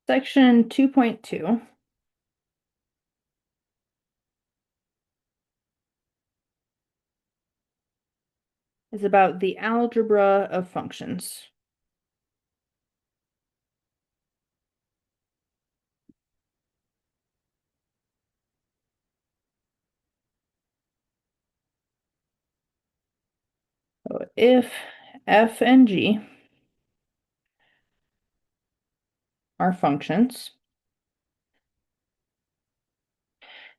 Section 2.2 is about the algebra of functions. So if f and g are functions,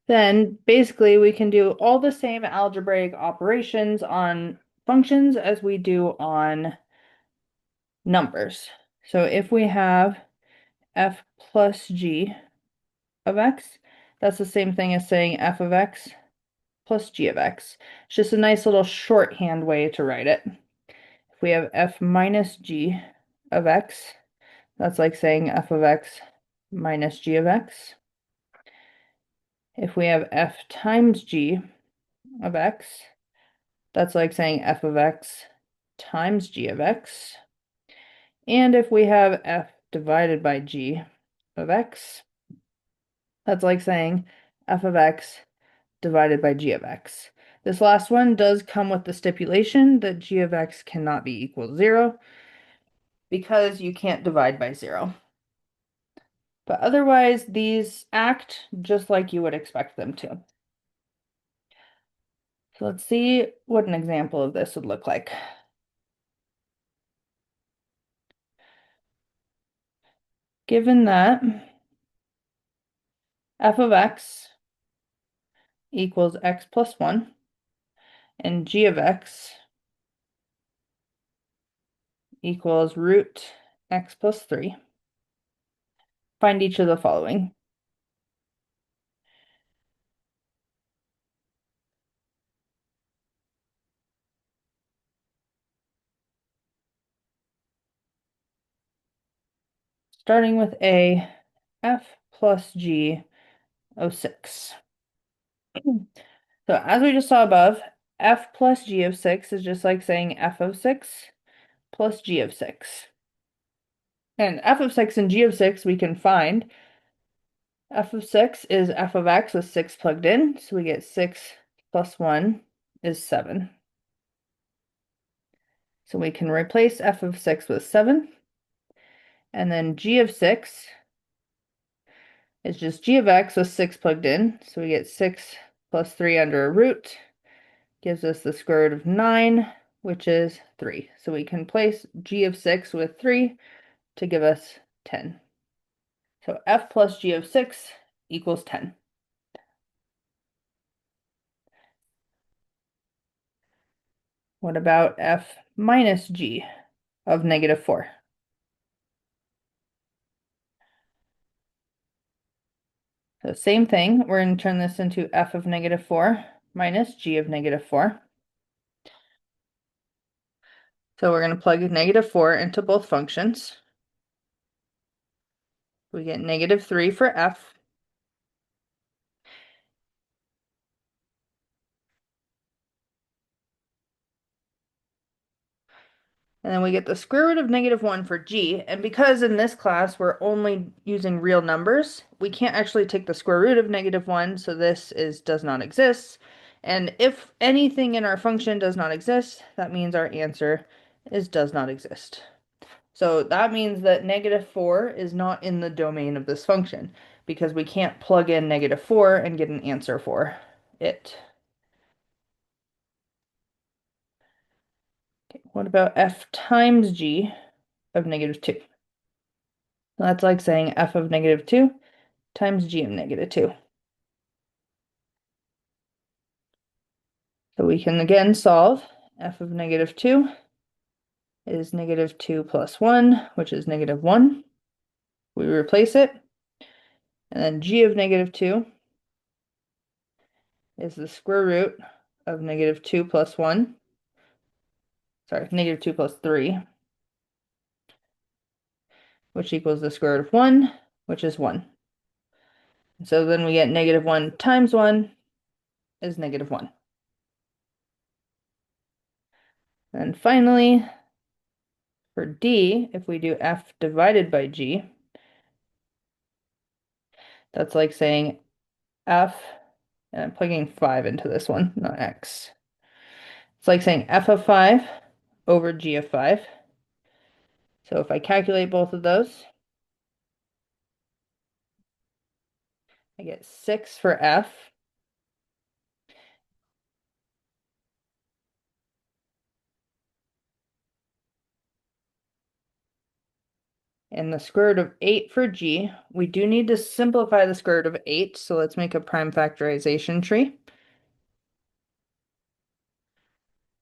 then basically we can do all the same algebraic operations on functions as we do on numbers. So if we have f plus g of x, that's the same thing as saying f of x plus g of x. It's just a nice little shorthand way to write it. If we have f minus g of x, that's like saying f of x minus g of x. If we have f times g of x, that's like saying f of x times g of x. And if we have f divided by g of x, that's like saying f of x divided by g of x. This last one does come with the stipulation that g of x cannot be equal to 0 because you can't divide by 0. But otherwise, these act just like you would expect them to. So let's see what an example of this would look like. Given that f of x equals x plus 1 and g of x equals root x plus 3, find each of the following. Starting with A, f plus g of 6. So as we just saw above, f plus g of 6 is just like saying f of 6 plus g of 6. And f of 6 and g of 6 we can find. F of 6 is f of x with 6 plugged in, so we get 6 plus 1 is 7. So we can replace f of 6 with 7. And then g of 6 is just g of x with 6 plugged in, so we get 6 plus 3 under a root, gives us the square root of 9, which is 3. So we can place g of 6 with 3 to give us 10. So f plus g of 6 equals 10. What about f minus g of negative 4? So same thing, we're going to turn this into f of negative 4 minus g of negative 4. So we're going to plug negative 4 into both functions. We get negative 3 for f. And then we get the square root of negative 1 for g. And because in this class we're only using real numbers, we can't actually take the square root of negative 1, so this does not exist. And if anything in our function does not exist, that means our answer does not exist. So that means that negative 4 is not in the domain of this function because we can't plug in negative 4 and get an answer for it. Okay, what about f times g of negative 2? So that's like saying f of negative 2 times g of negative 2. So we can again solve. F of negative 2 is negative 2 plus 1, which is negative 1. We replace it. And then g of negative 2 is the square root of negative 2 plus 1. Sorry, negative 2 plus 3, which equals the square root of 1, which is 1. So then we get negative 1 times 1 is negative 1. And finally, for d, if we do f divided by g, That's like saying f, and I'm plugging 5 into this one, not x. It's like saying f of 5 over g of 5. So if I calculate both of those, I get 6 for f. And the square root of 8 for g. We do need to simplify the square root of 8, so let's make a prime factorization tree.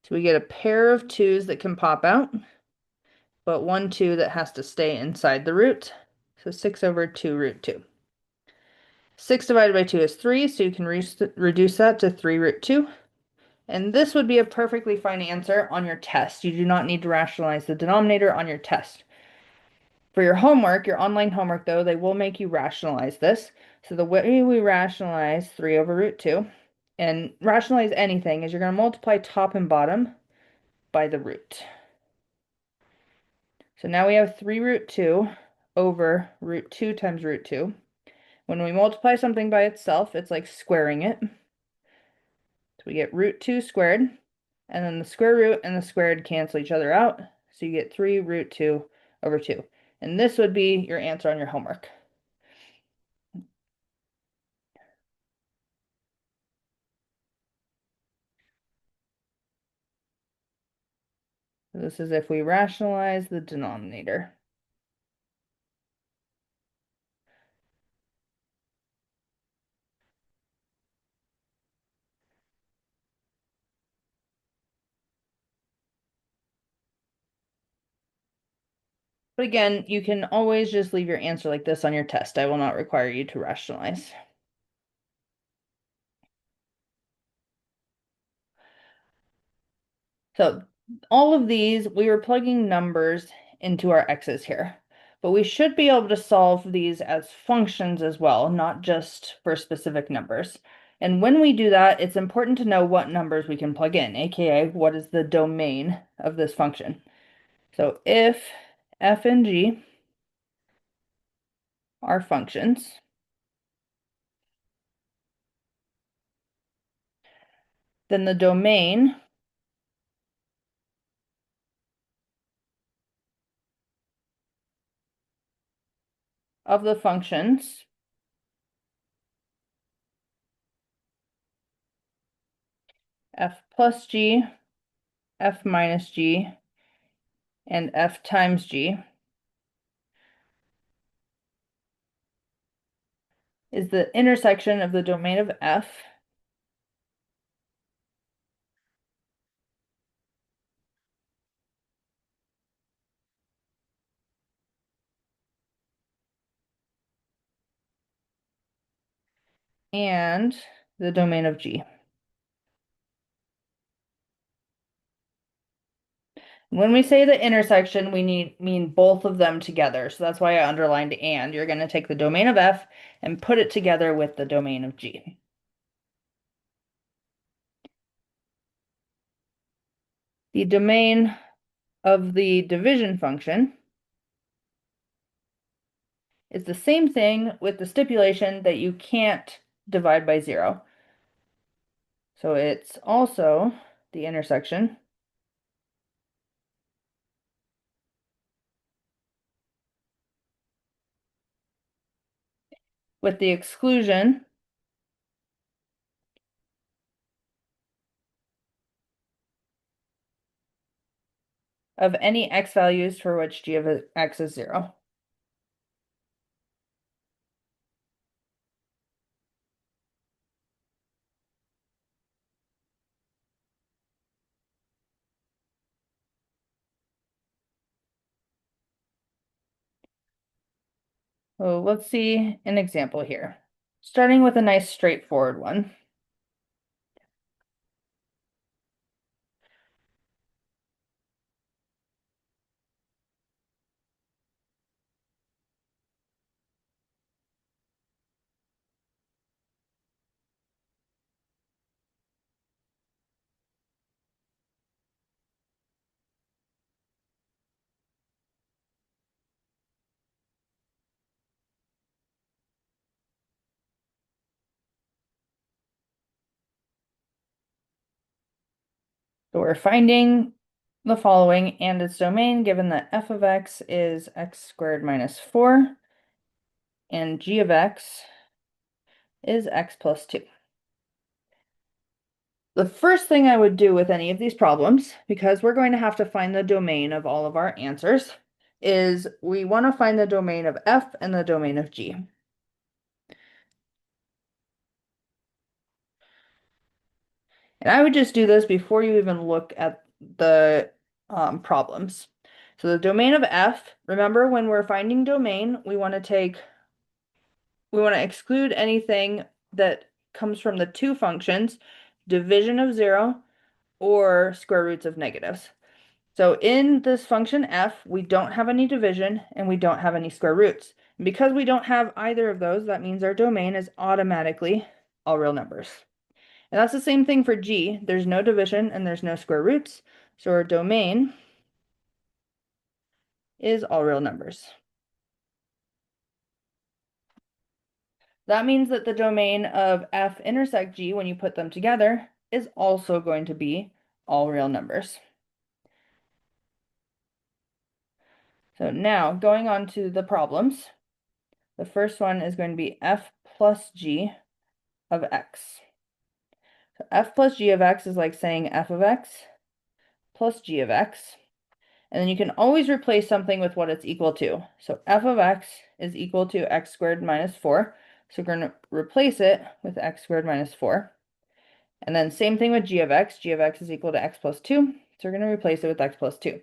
So we get a pair of 2's that can pop out, but one 2 that has to stay inside the root. So 6 over 2 root 2. 6 divided by 2 is 3, so you can reduce that to 3 root 2. And this would be a perfectly fine answer on your test. You do not need to rationalize the denominator on your test. For your homework, your online homework though, they will make you rationalize this. So the way we rationalize 3 over root 2, and rationalize anything, is you're going to multiply top and bottom by the root. So now we have 3 root 2 over root 2 times root 2. When we multiply something by itself, it's like squaring it. So we get root 2 squared, and then the square root and the squared cancel each other out. So you get 3 root 2 over 2. And this would be your answer on your homework. This is if we rationalize the denominator. But again, you can always just leave your answer like this on your test. I will not require you to rationalize. So all of these, we were plugging numbers into our x's here. But we should be able to solve these as functions as well, not just for specific numbers. And when we do that, it's important to know what numbers we can plug in, aka what is the domain of this function. So if f and g are functions, then the domain of the functions f plus g, f minus g, and f times g is the intersection of the domain of f and the domain of g. When we say the intersection, we mean both of them together. So that's why I underlined and. You're going to take the domain of f and put it together with the domain of g. The domain of the division function is the same thing with the stipulation that you can't divide by 0. So it's also the intersection with the exclusion of any x values for which g of x is 0. So let's see an example here. Starting with a nice straightforward one. So we're finding the following and its domain, given that f of x is x squared minus 4 and g of x is x plus 2. The first thing I would do with any of these problems, because we're going to have to find the domain of all of our answers, is we want to find the domain of f and the domain of g. And I would just do this before you even look at the problems. So the domain of f, remember when we're finding domain, we want to exclude anything that comes from the two functions, division of 0 or square roots of negatives. So in this function f, we don't have any division and we don't have any square roots. And because we don't have either of those, that means our domain is automatically all real numbers. And that's the same thing for g. There's no division and there's no square roots. So our domain is all real numbers. That means that the domain of f intersect g, when you put them together, is also going to be all real numbers. So now going on to the problems, the first one is going to be f plus g of x. So f plus g of x is like saying f of x plus g of x. And then you can always replace something with what it's equal to. So f of x is equal to x squared minus 4. So we're going to replace it with x squared minus 4. And then same thing with g of x. G of x is equal to x plus 2. So we're going to replace it with x plus 2.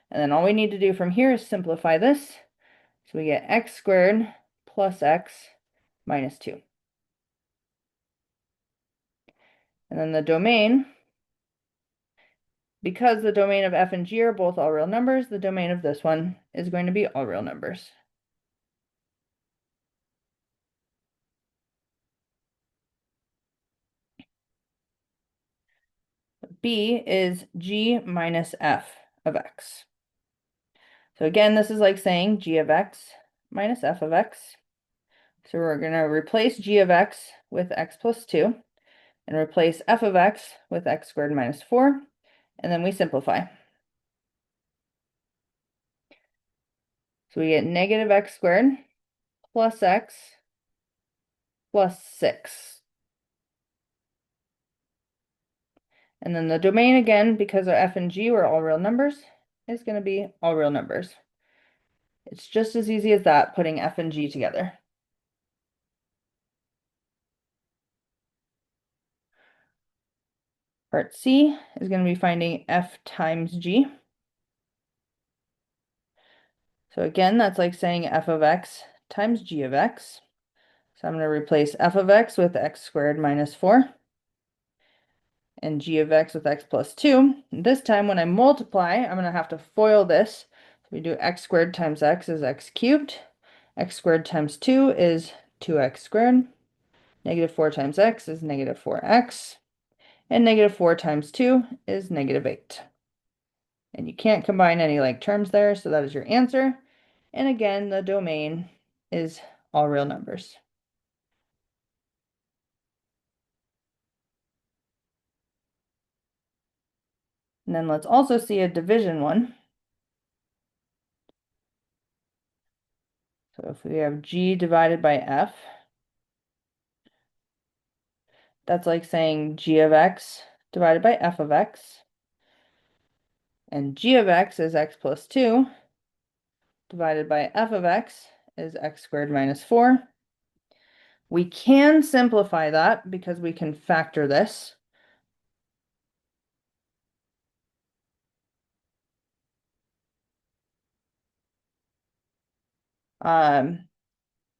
And then all we need to do from here is simplify this. So we get x squared plus x minus 2. And then the domain, because the domain of f and g are both all real numbers, the domain of this one is going to be all real numbers. B is g minus f of x. So again, this is like saying g of x minus f of x. So we're going to replace g of x with x plus 2 and replace f of x with x squared minus 4, and then we simplify. So we get negative x squared plus x plus 6. And then the domain again, because our f and g were all real numbers, is going to be all real numbers. It's just as easy as that, putting f and g together. Part C is going to be finding f times g. So again, that's like saying f of x times g of x. So I'm going to replace f of x with x squared minus 4 and g of x with x plus 2. And this time when I multiply, I'm going to have to FOIL this. So we do x squared times x is x cubed. X squared times 2 is 2x squared. Negative 4 times x is negative 4x. And negative 4 times 2 is negative 8. And you can't combine any like terms there, so that is your answer. And again, the domain is all real numbers. And then let's also see a division one. So if we have g divided by f, that's like saying g of x divided by f of x. And g of x is x plus 2 divided by f of x is x squared minus 4. We can simplify that because we can factor this.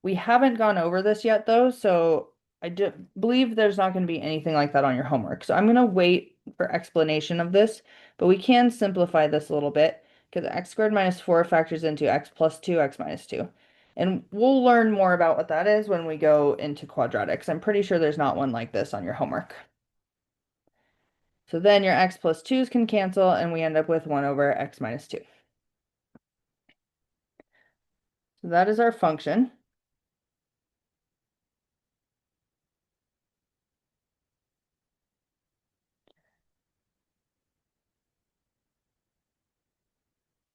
We haven't gone over this yet though, so I do believe there's not going to be anything like that on your homework. So I'm going to wait for explanation of this, but we can simplify this a little bit because x squared minus 4 factors into x plus 2, x minus 2. And we'll learn more about what that is when we go into quadratics. I'm pretty sure there's not one like this on your homework. So then your x plus 2's can cancel and we end up with 1 over x minus 2. So that is our function.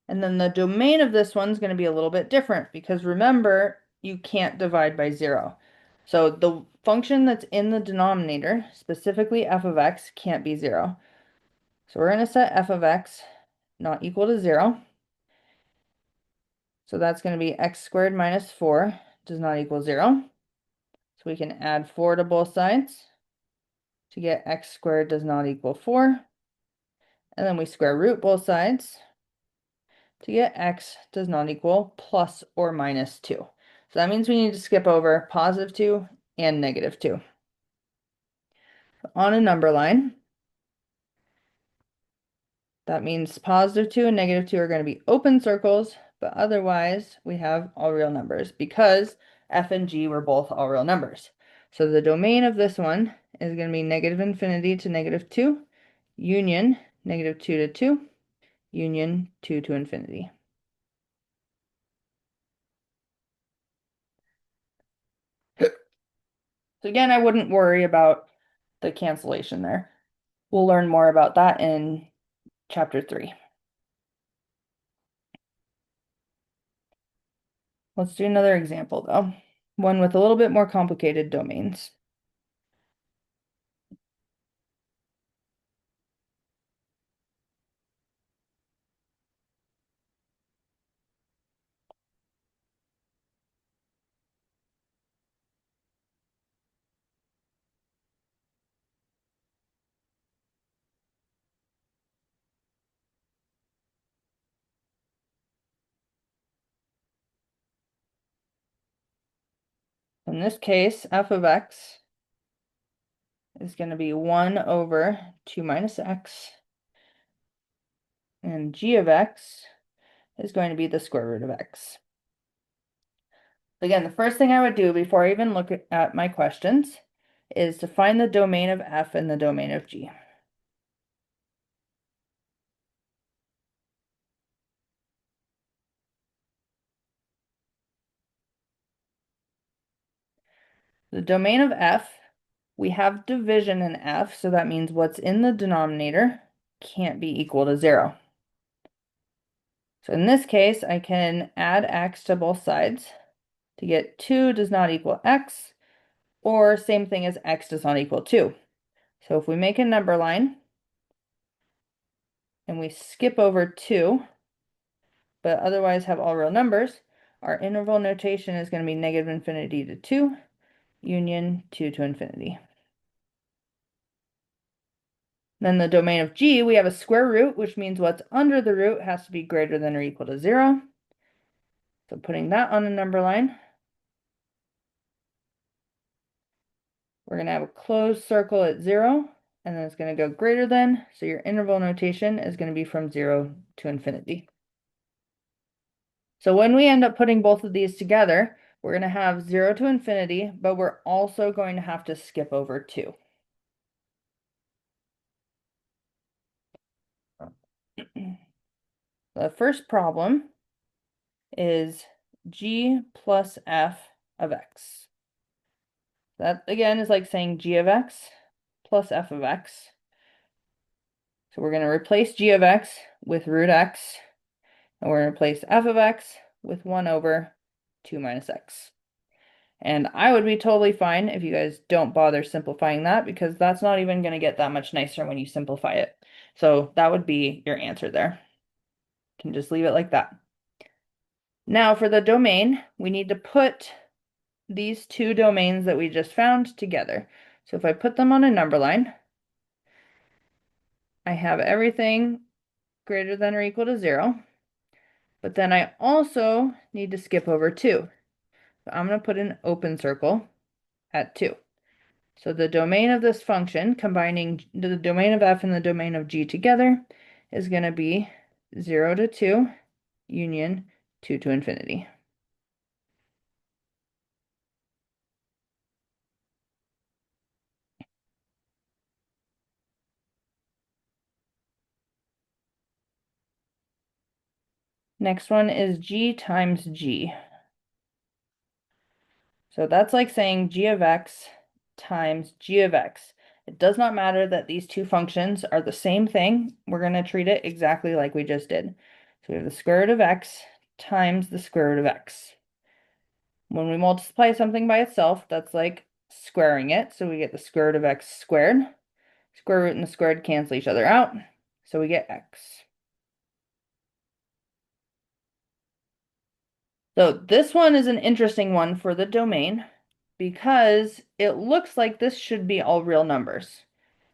And then the domain of this one's going to be a little bit different because remember, you can't divide by 0. So the function that's in the denominator, specifically f of x, can't be 0. So we're going to set f of x not equal to 0. So that's going to be x squared minus 4 does not equal 0. So we can add 4 to both sides to get x squared does not equal 4. And then we square root both sides to get x does not equal plus or minus 2. So that means we need to skip over positive 2 and negative 2. On a number line, that means positive 2 and negative 2 are going to be open circles, but otherwise we have all real numbers because f and g were both all real numbers. So the domain of this one is going to be negative infinity to negative 2, union negative 2 to 2, union 2 to infinity. So again, I wouldn't worry about the cancellation there. We'll learn more about that in chapter 3. Let's do another example though, one with a little bit more complicated domains. In this case, f of x is going to be 1 over 2 minus x, and g of x is going to be the square root of x. Again, the first thing I would do before I even look at my questions is to find the domain of f and the domain of g. The domain of f, we have division in f, so that means what's in the denominator can't be equal to 0. So in this case, I can add x to both sides to get 2 does not equal x, or same thing as x does not equal 2. So if we make a number line and we skip over 2, but otherwise have all real numbers, our interval notation is going to be negative infinity to 2, union 2 to infinity. Then the domain of g, we have a square root, which means what's under the root has to be greater than or equal to 0. So putting that on a number line, we're going to have a closed circle at 0, and then it's going to go greater than, so your interval notation is going to be from 0 to infinity. So when we end up putting both of these together, we're going to have 0 to infinity, but we're also going to have to skip over 2. The first problem is g plus f of x. That, again, is like saying g of x plus f of x. So we're going to replace g of x with root x, and we're going to replace f of x with 1 over 2 minus x. And I would be totally fine if you guys don't bother simplifying that, because that's not even going to get that much nicer when you simplify it. So that would be your answer there. You can just leave it like that. Now for the domain, we need to put these two domains that we just found together. So if I put them on a number line, I have everything greater than or equal to 0. But then I also need to skip over 2. So I'm going to put an open circle at 2. So the domain of this function, combining the domain of f and the domain of g together, is going to be 0 to 2, union 2 to infinity. Next one is g times g. So that's like saying g of x times g of x. It does not matter that these two functions are the same thing. We're going to treat it exactly like we just did. So we have the square root of x times the square root of x. When we multiply something by itself, that's like squaring it. So we get the square root of x squared. Square root and the squared cancel each other out. So we get x. So this one is an interesting one for the domain because it looks like this should be all real numbers.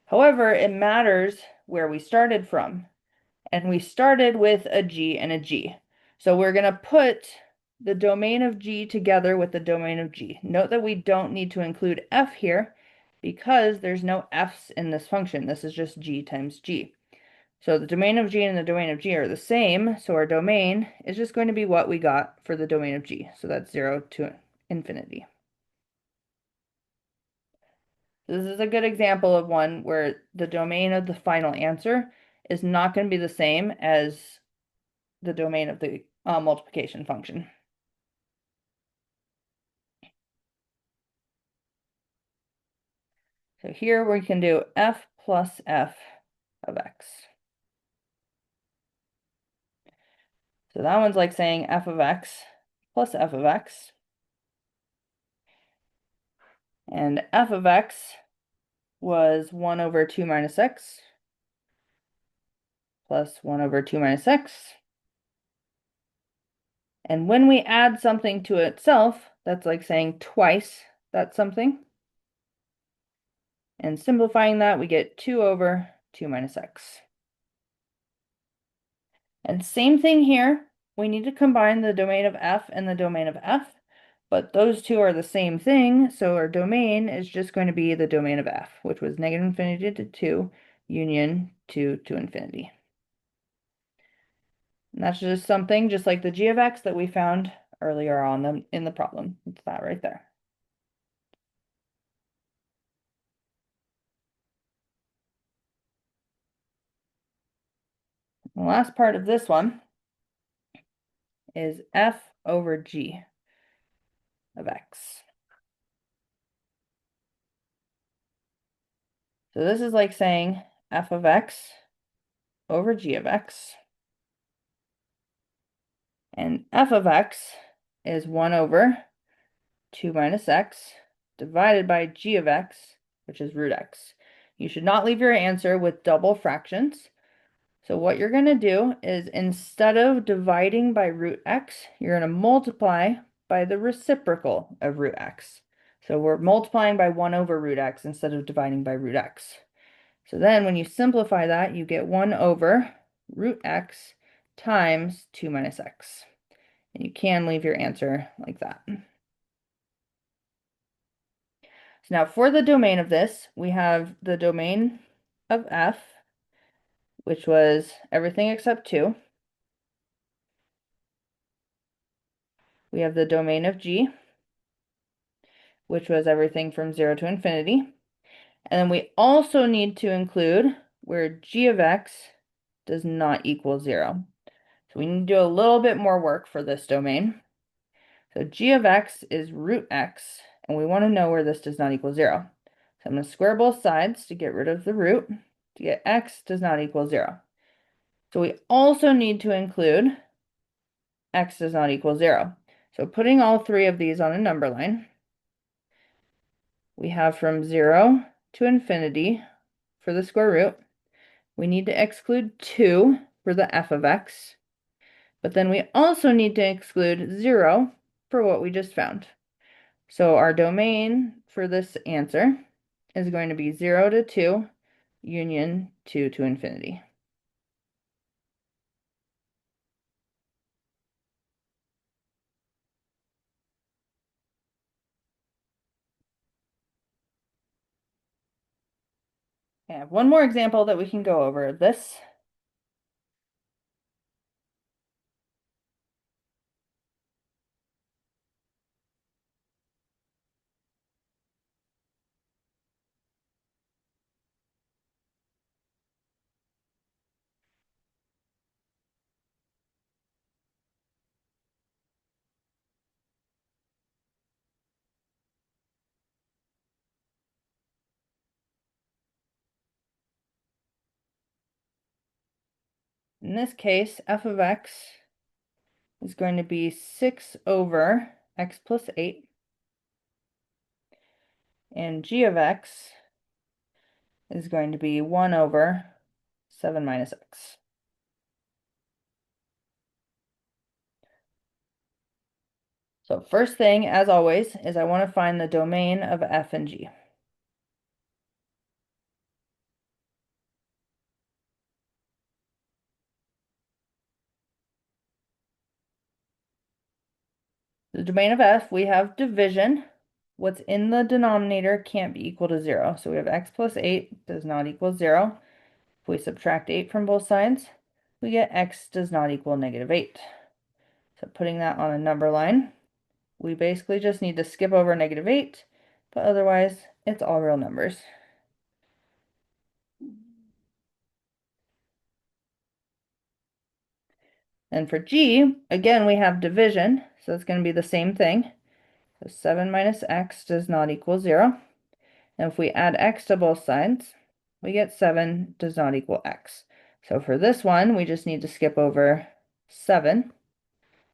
However, it matters where we started from. And we started with a g and a g. So we're going to put the domain of g together with the domain of g. Note that we don't need to include f here because there's no f's in this function. This is just g times g. So the domain of g and the domain of g are the same, so our domain is just going to be what we got for the domain of g. So that's 0 to infinity. This is a good example of one where the domain of the final answer is not going to be the same as the domain of the multiplication function. So here we can do f plus f of x. So that one's like saying f of x plus f of x. And f of x was 1 over 2 minus x plus 1 over 2 minus x. And when we add something to itself, that's like saying twice that something. And simplifying that, we get 2 over 2 minus x. And same thing here. We need to combine the domain of f and the domain of f, but those two are the same thing, so our domain is just going to be the domain of f, which was negative infinity to 2, union 2 to infinity. And that's just something just like the g of x that we found earlier on in the problem. It's that right there. The last part of this one is f over g of x. So this is like saying f of x over g of x. And f of x is 1 over 2 minus x divided by g of x, which is root x. You should not leave your answer with double fractions. So what you're going to do is instead of dividing by root x, you're going to multiply by the reciprocal of root x. So we're multiplying by 1 over root x instead of dividing by root x. So then when you simplify that, you get 1 over root x times 2 minus x. And you can leave your answer like that. So now for the domain of this, we have the domain of f, which was everything except 2. We have the domain of g, which was everything from 0 to infinity. And then we also need to include where g of x does not equal 0. So we need to do a little bit more work for this domain. So g of x is root x, and we want to know where this does not equal 0. So I'm going to square both sides to get rid of the root to get x does not equal 0. So we also need to include x does not equal 0. So putting all three of these on a number line, we have from 0 to infinity for the square root. We need to exclude 2 for the f of x, but then we also need to exclude 0 for what we just found. So our domain for this answer is going to be 0 to 2, union 2 to infinity. I have one more example that we can go over of this. In this case, f of x is going to be 6 over x plus 8, and g of x is going to be 1 over 7 minus x. So first thing, as always, is I want to find the domain of f and g. The domain of f, we have division. What's in the denominator can't be equal to 0. So we have x plus 8 does not equal 0. If we subtract 8 from both sides, we get x does not equal negative 8. So putting that on a number line, we basically just need to skip over negative 8, but otherwise it's all real numbers. And for g, again, we have division, so it's going to be the same thing. So 7 minus x does not equal 0. And if we add x to both sides, we get 7 does not equal x. So for this one, we just need to skip over 7,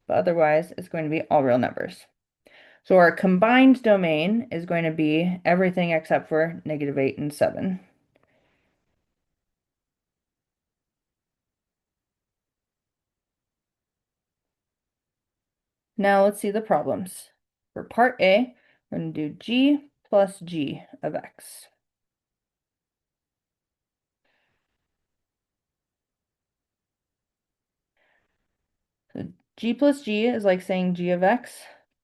but otherwise it's going to be all real numbers. So our combined domain is going to be everything except for negative 8 and 7. Now let's see the problems. For part A, we're going to do g plus g of x. So g plus g is like saying g of x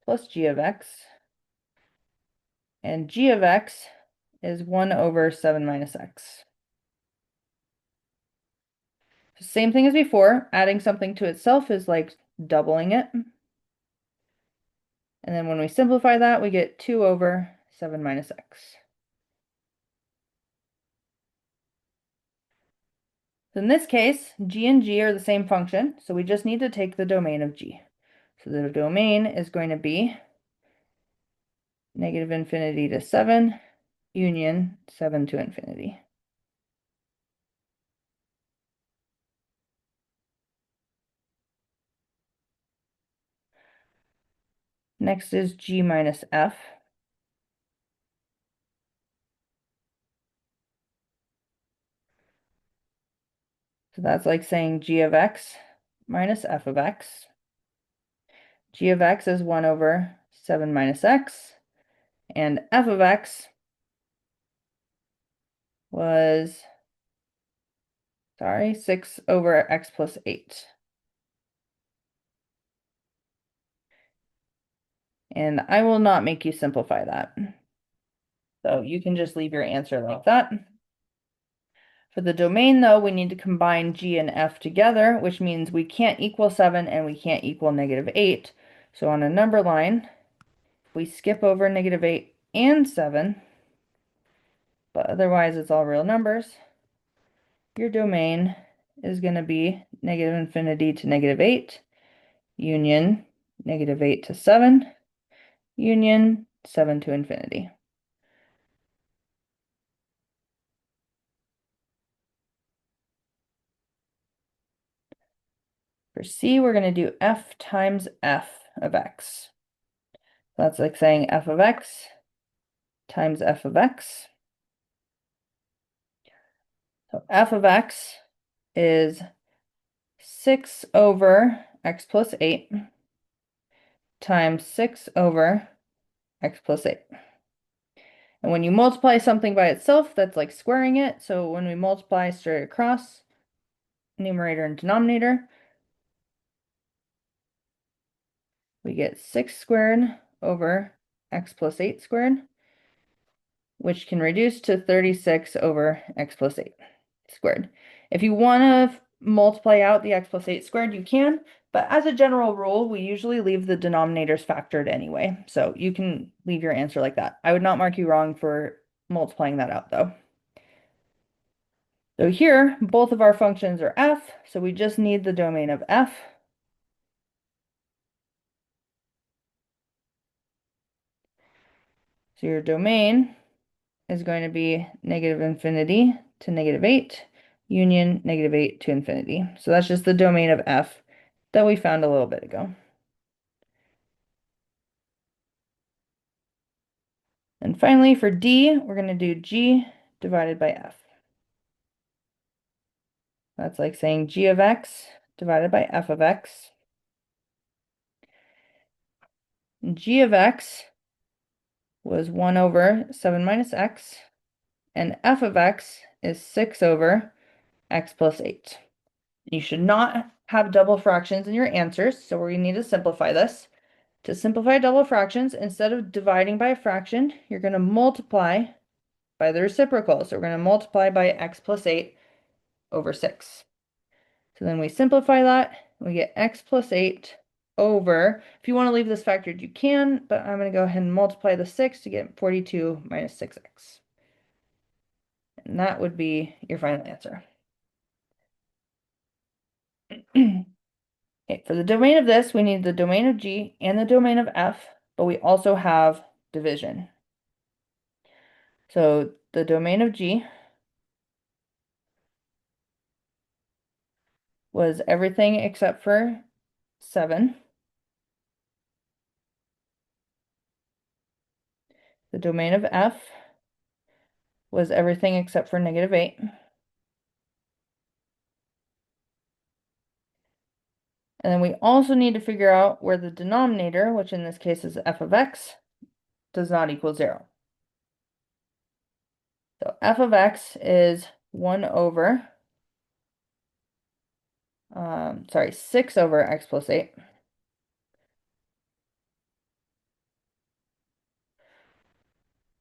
plus g of x. And g of x is 1 over 7 minus x. Same thing as before, adding something to itself is like doubling it. And then when we simplify that, we get 2 over 7 minus x. So in this case, g and g are the same function, so we just need to take the domain of g. So the domain is going to be negative infinity to 7, union 7 to infinity. Next is g minus f. So that's like saying g of x minus f of x. G of x is 1 over 7 minus x, and f of x was, 6 over x plus 8. And I will not make you simplify that. So you can just leave your answer like that. For the domain, though, we need to combine g and f together, which means we can't equal 7 and we can't equal negative 8. So on a number line, we skip over negative 8 and 7, but otherwise it's all real numbers. Your domain is going to be negative infinity to negative 8, union negative 8 to 7, union 7 to infinity. For C, we're going to do f times f of x. That's like saying f of x times f of x. So f of x is 6 over x plus 8 times 6 over x plus 8. And when you multiply something by itself, that's like squaring it. So when we multiply straight across, numerator and denominator, we get 6 squared over x plus 8 squared, which can reduce to 36 over x plus 8 squared. If you want to multiply out the x plus 8 squared, you can, but as a general rule, we usually leave the denominators factored anyway. So you can leave your answer like that. I would not mark you wrong for multiplying that out, though. So here, both of our functions are f, so we just need the domain of f. So your domain is going to be negative infinity to negative 8, union -8 to infinity. So that's just the domain of f that we found a little bit ago. And finally, for D, we're going to do G divided by F. That's like saying G of X divided by F of X. And G of X was 1 over 7 minus X, and F of X is 6 over X plus 8. You should not have double fractions in your answers, so we need to simplify this. To simplify double fractions, instead of dividing by a fraction, you're going to multiply by the reciprocal. So we're going to multiply by X plus 8 over 6. So then we simplify that, we get X plus 8 over, if you want to leave this factored, you can, but I'm going to go ahead and multiply the 6 to get 42 minus 6x. And that would be your final answer. Okay, for the domain of this, we need the domain of G and the domain of F, but we also have division. So the domain of G was everything except for 7. The domain of F was everything except for -8. And then we also need to figure out where the denominator, which in this case is f of x, does not equal 0. So f of x is 1 over, 6 over x plus 8.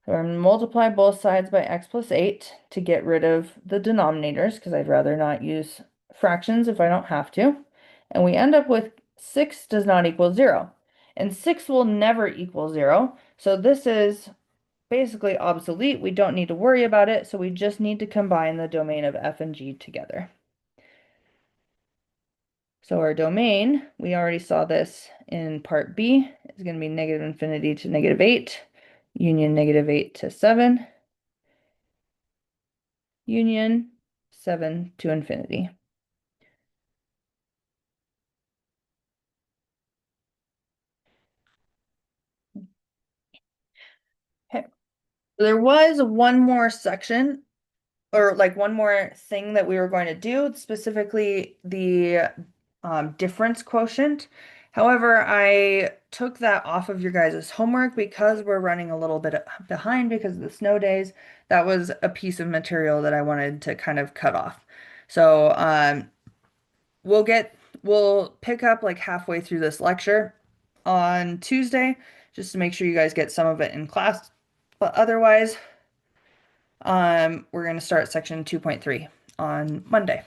So I'm going to multiply both sides by x plus 8 to get rid of the denominators, because I'd rather not use fractions if I don't have to. And we end up with 6 does not equal 0. And 6 will never equal 0. So this is basically obsolete. We don't need to worry about it, so we just need to combine the domain of f and g together. So our domain, we already saw this in part B, is going to be -infinity to -8, union -8 to 7, union 7 to infinity. Okay. There was one more section, or like one more thing that we were going to do, specifically the difference quotient. However, I took that off of your guys' homework because we're running a little bit behind because of the snow days. That was a piece of material that I wanted to kind of cut off. So we'll pick up like halfway through this lecture on Tuesday just to make sure you guys get some of it in class. But otherwise, we're going to start section 2.3 on Monday.